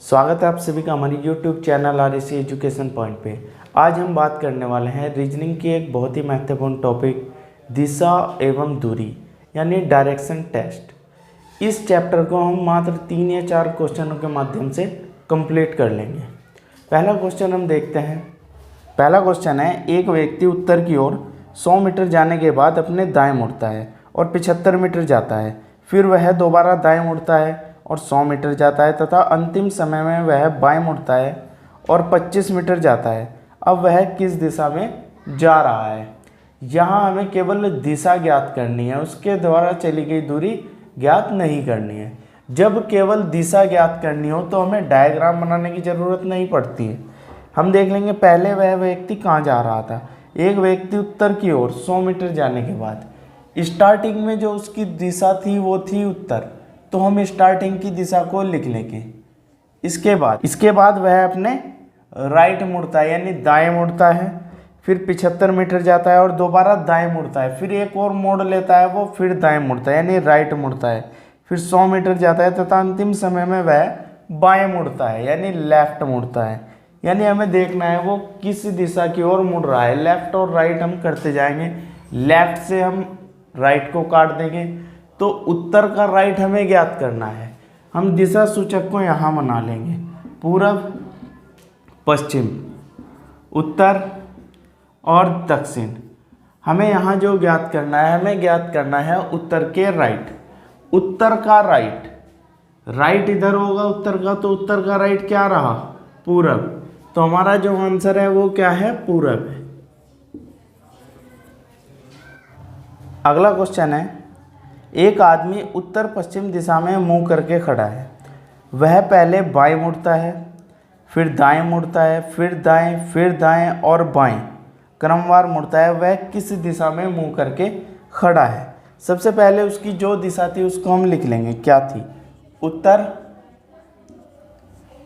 स्वागत है आप सभी का हमारी YouTube channel RSC education point पे। आज हम बात करने वाले हैं रीजनिंग की एक बहुत ही महत्वपूर्ण टॉपिक दिशा एवं दूरी यानी डायरेक्शन टेस्ट। इस चैप्टर को हम मात्र 3 या 4 क्वेश्चनों के माध्यम से कंप्लीट कर लेंगे। पहला क्वेश्चन हम देखते हैं। पहला क्वेश्चन है, एक व्यक्ति उत्तर की ओर 100 मीटर जाने के बाद अपने दाएँ मुड़ता है और 75 मीटर जाता है, फिर वह दोबारा दाएँ मुड़ता है और 100 मीटर जाता है तथा अंतिम समय में वह बाएं मुड़ता है और 25 मीटर जाता है। अब वह किस दिशा में जा रहा है। यहाँ हमें केवल दिशा ज्ञात करनी है, उसके द्वारा चली गई दूरी ज्ञात नहीं करनी है। जब केवल दिशा ज्ञात करनी हो तो हमें डायग्राम बनाने की ज़रूरत नहीं पड़ती है। हम देख लेंगे पहले वह व्यक्ति कहाँ जा रहा था। एक व्यक्ति उत्तर की ओर 100 मीटर जाने के बाद स्टार्टिंग में जो उसकी दिशा थी वो थी उत्तर, तो हम स्टार्टिंग की दिशा को लिख लेंगे। इसके बाद वह अपने राइट मुड़ता है यानी दाएं मुड़ता है, फिर 75 मीटर जाता है और दोबारा दाएं मुड़ता है, फिर एक और मोड़ लेता है वो, फिर दाएं मुड़ता है यानी राइट मुड़ता है, फिर 100 मीटर जाता है तथा अंतिम समय में वह बाएं मुड़ता है यानी लेफ्ट मुड़ता है। यानी हमें देखना है वो किस दिशा की ओर मुड़ रहा है। लेफ्ट और राइट हम करते जाएंगे। लेफ्ट से हम राइट को काट देंगे तो उत्तर का राइट हमें ज्ञात करना है। हम दिशा सूचक को यहाँ बना लेंगे, पूरब, पश्चिम, उत्तर और दक्षिण। हमें यहाँ जो ज्ञात करना है, हमें ज्ञात करना है उत्तर के राइट। उत्तर का राइट, राइट इधर होगा उत्तर का, तो उत्तर का राइट क्या रहा, पूरब। तो हमारा जो आंसर है वो क्या है, पूरब है। अगला क्वेश्चन है, एक आदमी उत्तर पश्चिम दिशा में मुंह करके खड़ा है। वह पहले बाएं मुड़ता है, फिर दाएं मुड़ता है, फिर दाएं और बाएं क्रमवार मुड़ता है। वह किस दिशा में मुंह करके खड़ा है। सबसे पहले उसकी जो दिशा थी उसको हम लिख लेंगे, क्या थी, उत्तर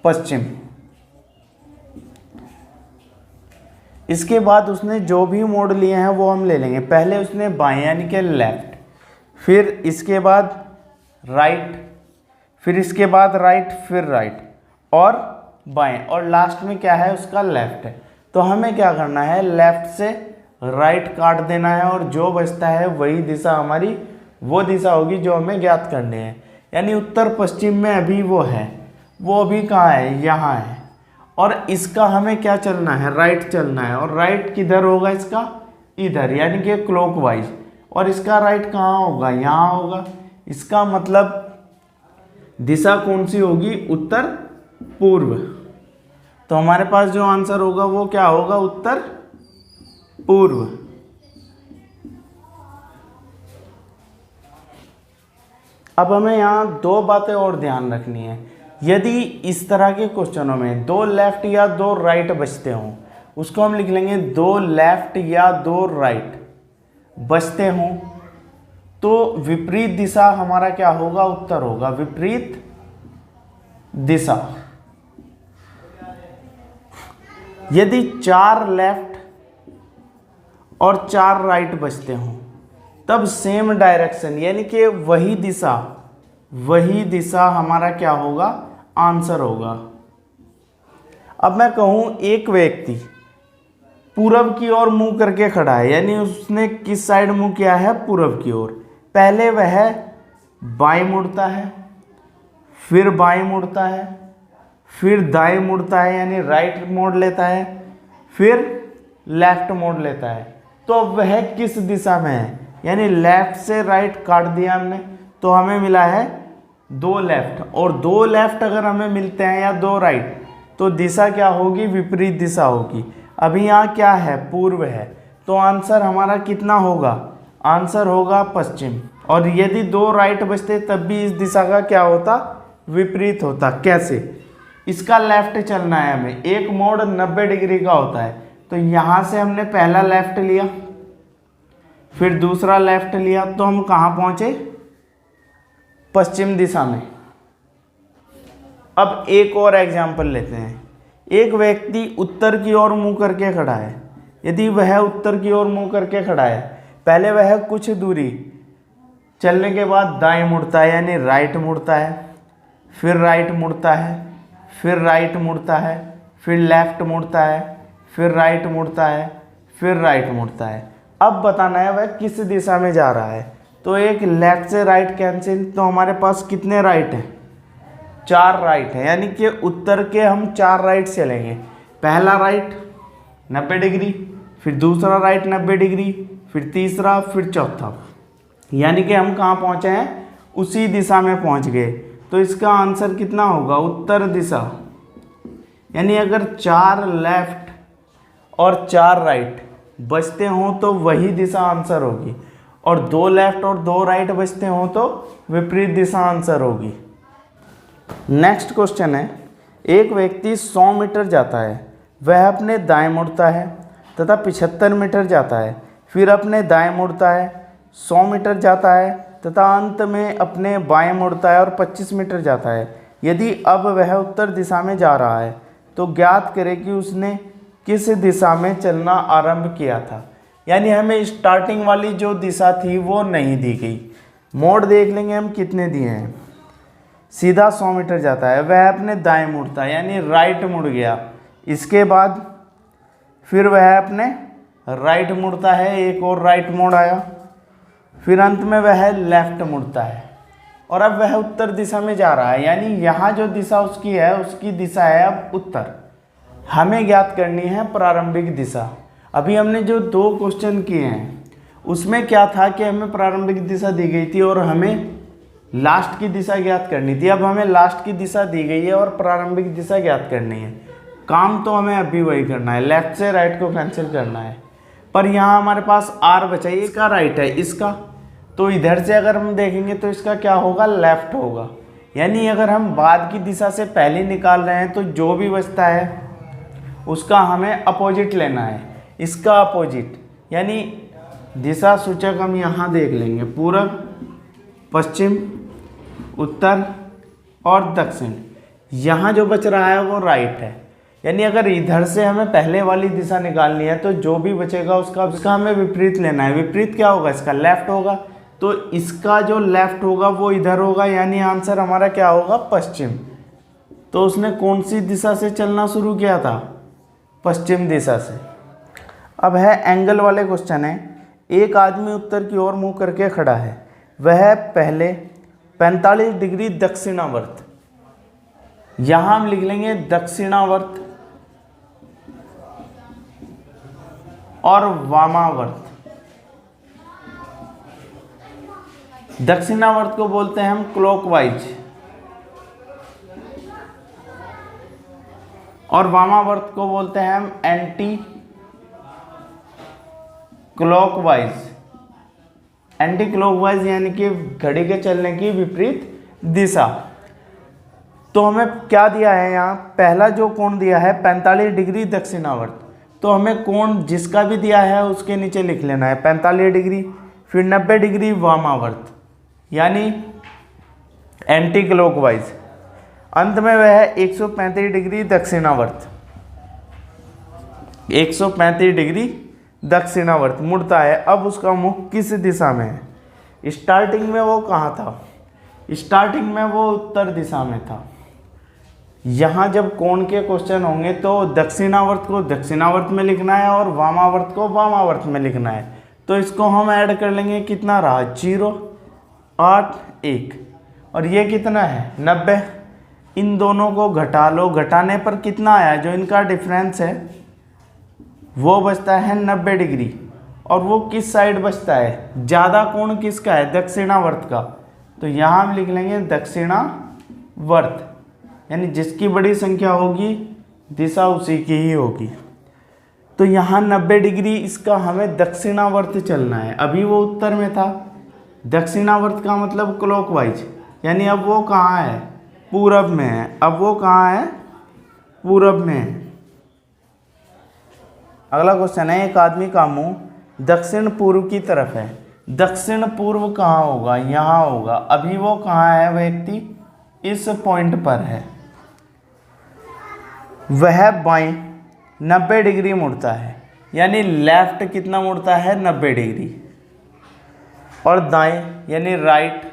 पश्चिम। इसके बाद उसने जो भी मोड़ लिए हैं वो हम ले लेंगे। पहले उसने बाएं यानी कि लेफ्ट, फिर इसके बाद राइट, फिर इसके बाद राइट, फिर राइट और बाएं, और लास्ट में क्या है उसका लेफ्ट है। तो हमें क्या करना है, लेफ्ट से राइट काट देना है और जो बचता है वही दिशा हमारी वो दिशा होगी जो हमें ज्ञात करनी है। यानी उत्तर पश्चिम में अभी वो है, वो अभी कहाँ है, यहाँ है। और इसका हमें क्या चलना है, राइट चलना है। और राइट किधर होगा इसका, इधर यानी कि क्लॉकवाइज। और इसका राइट कहाँ होगा, यहाँ होगा। इसका मतलब दिशा कौन सी होगी, उत्तर पूर्व। तो हमारे पास जो आंसर होगा वो क्या होगा, उत्तर पूर्व। अब हमें यहाँ 2 बातें और ध्यान रखनी है। यदि इस तरह के क्वेश्चनों में 2 लेफ्ट या 2 राइट बचते हों, उसको हम लिख लेंगे 2 लेफ्ट या 2 राइट बचते हों, तो विपरीत दिशा हमारा क्या होगा, उत्तर होगा, विपरीत दिशा। यदि 4 लेफ्ट और 4 राइट बचते हों तब सेम डायरेक्शन यानी कि वही दिशा हमारा क्या होगा, आंसर होगा। अब मैं कहूं एक व्यक्ति पूरब की ओर मुंह करके खड़ा है, यानी उसने किस साइड मुंह किया है, पूरब की ओर। पहले वह बाएं मुड़ता है, फिर बाएं मुड़ता है, फिर दाएं मुड़ता है यानी राइट मोड़ लेता है, फिर लेफ्ट मोड़ लेता है। तो अब वह किस दिशा में है, यानी लेफ्ट से राइट काट दिया हमने, तो हमें मिला है 2 लेफ्ट। और 2 लेफ्ट अगर हमें मिलते हैं या 2 राइट, तो दिशा क्या होगी, विपरीत दिशा होगी। अभी यहाँ क्या है, पूर्व है, तो आंसर हमारा कितना होगा, आंसर होगा पश्चिम। और यदि 2 राइट बचते तब भी इस दिशा का क्या होता, विपरीत होता। कैसे, इसका लेफ्ट चलना है हमें, एक मोड़ 90 डिग्री का होता है। तो यहाँ से हमने पहला लेफ्ट लिया, फिर दूसरा लेफ्ट लिया, तो हम कहाँ पहुँचे, पश्चिम दिशा में। अब एक और एग्जाम्पल लेते हैं। एक व्यक्ति उत्तर की ओर मुंह करके खड़ा है। यदि वह उत्तर की ओर मुंह करके खड़ा है, पहले वह कुछ दूरी चलने के बाद दाएं मुड़ता है यानी राइट मुड़ता है, फिर राइट मुड़ता है, फिर राइट मुड़ता है, फिर लेफ्ट मुड़ता है, फिर राइट मुड़ता है, फिर राइट मुड़ता है। अब बताना है वह किस दिशा में जा रहा है। तो एक लेफ्ट से राइट कैंसिल, तो हमारे पास कितने राइट हैं? 4 राइट है, यानी कि उत्तर के हम 4 राइट चलेंगे। पहला राइट 90 डिग्री, फिर दूसरा राइट 90 डिग्री, फिर तीसरा, फिर चौथा, यानी कि हम कहाँ पहुँचे हैं? उसी दिशा में पहुँच गए। तो इसका आंसर कितना होगा? उत्तर दिशा। यानी अगर 4 लेफ्ट और 4 राइट बचते हों तो वही दिशा आंसर होगी, और 2 लेफ्ट और 2 राइट बचते हों तो विपरीत दिशा आंसर होगी। नेक्स्ट क्वेश्चन है, एक व्यक्ति 100 मीटर जाता है, वह अपने दाएं मुड़ता है तथा 75 मीटर जाता है, फिर अपने दाएं मुड़ता है, 100 मीटर जाता है तथा अंत में अपने बाएं मुड़ता है और 25 मीटर जाता है। यदि अब वह उत्तर दिशा में जा रहा है तो ज्ञात करें कि उसने किस दिशा में चलना आरंभ किया था। यानी हमें स्टार्टिंग वाली जो दिशा थी वो नहीं दी गई। मोड़ देख लेंगे हम कितने दिए हैं। सीधा 100 मीटर जाता है, वह अपने दाएं मुड़ता है, यानी राइट मुड़ गया। इसके बाद फिर वह अपने राइट मुड़ता है, एक और राइट मोड़ आया, फिर अंत में वह लेफ्ट मुड़ता है और अब वह उत्तर दिशा में जा रहा है। यानी यहाँ जो दिशा उसकी है, उसकी दिशा है अब उत्तर। हमें ज्ञात करनी है प्रारंभिक दिशा। अभी हमने जो 2 क्वेश्चन किए हैं उसमें क्या था कि हमें प्रारंभिक दिशा दी गई थी और हमें लास्ट की दिशा ज्ञात करनी थी। अब हमें लास्ट की दिशा दी गई है और प्रारंभिक दिशा ज्ञात करनी है। काम तो हमें अभी वही करना है, लेफ्ट से राइट को कैंसिल करना है। पर यहाँ हमारे पास आर बचा, इसका राइट है, इसका तो इधर से अगर हम देखेंगे तो इसका क्या होगा? लेफ्ट होगा। यानी अगर हम बाद की दिशा से पहले निकाल रहे हैं तो जो भी बचता है उसका हमें अपोजिट लेना है, इसका अपोजिट। यानी दिशा सूचक हम यहाँ देख लेंगे, पूरब, पश्चिम, उत्तर और दक्षिण। यहाँ जो बच रहा है वो राइट है। यानी अगर इधर से हमें पहले वाली दिशा निकालनी है तो जो भी बचेगा उसका हमें विपरीत लेना है। विपरीत क्या होगा? इसका लेफ्ट होगा। तो इसका जो लेफ्ट होगा वो इधर होगा, यानी आंसर हमारा क्या होगा? पश्चिम। तो उसने कौन सी दिशा से चलना शुरू किया था? पश्चिम दिशा से। अब है एंगल वाले क्वेश्चन है। एक आदमी उत्तर की ओर मुंह करके खड़ा है, वह पहले 45 डिग्री दक्षिणावर्त, यहां हम लिख लेंगे दक्षिणावर्त और वामावर्त। दक्षिणावर्त को बोलते हैं हम क्लॉकवाइज और वामावर्त को बोलते हैं हम एंटी क्लॉकवाइज। एंटी क्लॉकवाइज यानी कि घड़ी के चलने की विपरीत दिशा। तो हमें क्या दिया है यहाँ? पहला जो कोण दिया है 45 डिग्री दक्षिणावर्त, तो हमें कोण जिसका भी दिया है उसके नीचे लिख लेना है 45 डिग्री, फिर 90 डिग्री वामावर्त यानी एंटी क्लॉकवाइज, अंत में वह है 135 डिग्री दक्षिणावर्त। 135 डिग्री दक्षिणावर्त मुड़ता है। अब उसका मुख किस दिशा में है? स्टार्टिंग में वो कहाँ था? स्टार्टिंग में वो उत्तर दिशा में था। यहाँ जब कोण के क्वेश्चन होंगे तो दक्षिणावर्त को दक्षिणावर्त में लिखना है और वामावर्त को वामावर्त में लिखना है। तो इसको हम ऐड कर लेंगे, कितना रहा? 0, 8, 1 और ये कितना है? 90। इन दोनों को घटा लो, घटाने पर कितना आया? जो इनका डिफरेंस है वो बचता है 90 डिग्री। और वो किस साइड बचता है? ज़्यादा कोण किसका है? दक्षिणावर्त का। तो यहाँ हम लिख लेंगे दक्षिणावर्त, यानी जिसकी बड़ी संख्या होगी दिशा उसी की ही होगी। तो यहाँ 90 डिग्री इसका हमें दक्षिणावर्त चलना है। अभी वो उत्तर में था, दक्षिणावर्त का मतलब क्लॉकवाइज, यानी अब वो कहाँ है? पूरब में है। अब वो कहाँ है? पूरब में है। अगला क्वेश्चन है, एक आदमी का मुंह दक्षिण पूर्व की तरफ है। दक्षिण पूर्व कहाँ होगा? यहाँ होगा। अभी वो कहाँ है? व्यक्ति इस पॉइंट पर है। वह बाएं 90 डिग्री मुड़ता है, यानी लेफ्ट कितना मुड़ता है? 90 डिग्री, और दाएं यानी राइट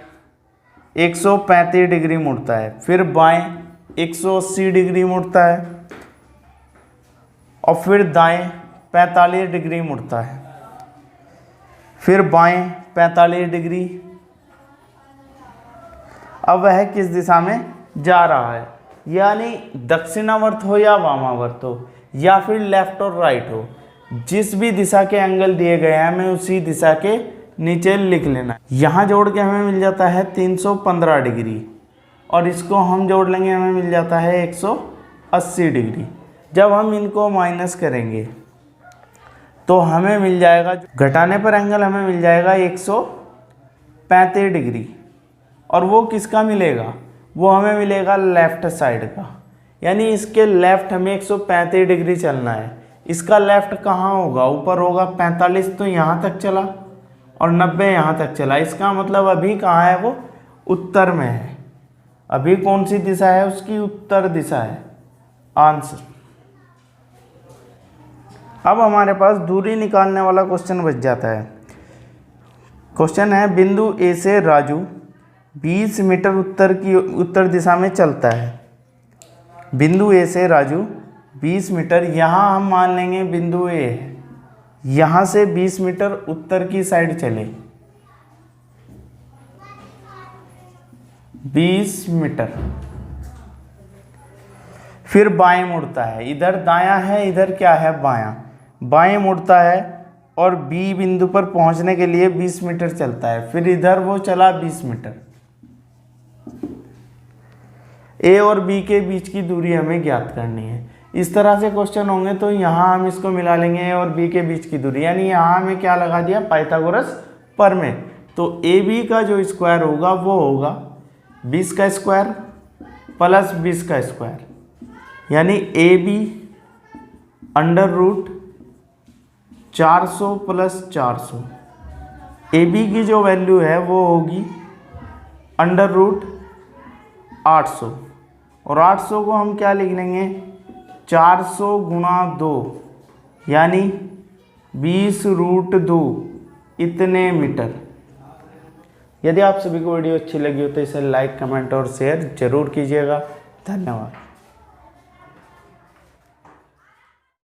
135 डिग्री मुड़ता है। फिर बाएं 180 डिग्री मुड़ता है और फिर दाएं 45 डिग्री मुड़ता है, फिर बाएं 45 डिग्री। अब वह किस दिशा में जा रहा है, यानी दक्षिणावर्त हो या वामावर्त हो या फिर लेफ्ट और राइट हो, जिस भी दिशा के एंगल दिए गए हैं हमें उसी दिशा के नीचे लिख लेना है। यहाँ जोड़ के हमें मिल जाता है 315 डिग्री और इसको हम जोड़ लेंगे, हमें मिल जाता है 180 डिग्री। जब हम इनको माइनस करेंगे तो हमें मिल जाएगा, घटाने पर एंगल हमें मिल जाएगा 135 डिग्री। और वो किसका मिलेगा, वो हमें मिलेगा लेफ़्ट साइड का, यानी इसके लेफ़्ट हमें 135 डिग्री चलना है। इसका लेफ़्ट कहाँ होगा, ऊपर होगा। 45 तो यहाँ तक चला और 90 यहाँ तक चला, इसका मतलब अभी कहाँ है, वो उत्तर में है। अभी कौन सी दिशा है उसकी, उत्तर दिशा है आंसर। अब हमारे पास दूरी निकालने वाला क्वेश्चन बच जाता है। क्वेश्चन है, बिंदु ए से राजू 20 मीटर उत्तर दिशा में चलता है। बिंदु ए से राजू 20 मीटर, यहाँ हम मान लेंगे बिंदु ए है, यहाँ से 20 मीटर उत्तर की साइड चले, 20 मीटर, फिर बाएं मुड़ता है। इधर दायां है, इधर क्या है, बायां। बाएं मुड़ता है और बी बिंदु पर पहुंचने के लिए 20 मीटर चलता है, फिर इधर वो चला 20 मीटर। ए और बी के बीच की दूरी हमें ज्ञात करनी है। इस तरह से क्वेश्चन होंगे तो यहाँ हम इसको मिला लेंगे, ए और बी के बीच की दूरी, यानी यहाँ हमें क्या लगा दिया, पाइथागोरस प्रमेय। तो ए बी का जो स्क्वायर होगा वो होगा 20 का स्क्वायर प्लस 20 का स्क्वायर, यानी a b under root 400 plus 400। A b की जो वैल्यू है वो होगी अंडर रूट 800 और 800 को हम क्या लिख लेंगे, 400 गुणा 2, यानी 20 रूट 2 इतने मीटर। यदि आप सभी को वीडियो अच्छी लगी हो तो इसे लाइक, कमेंट और शेयर जरूर कीजिएगा। धन्यवाद।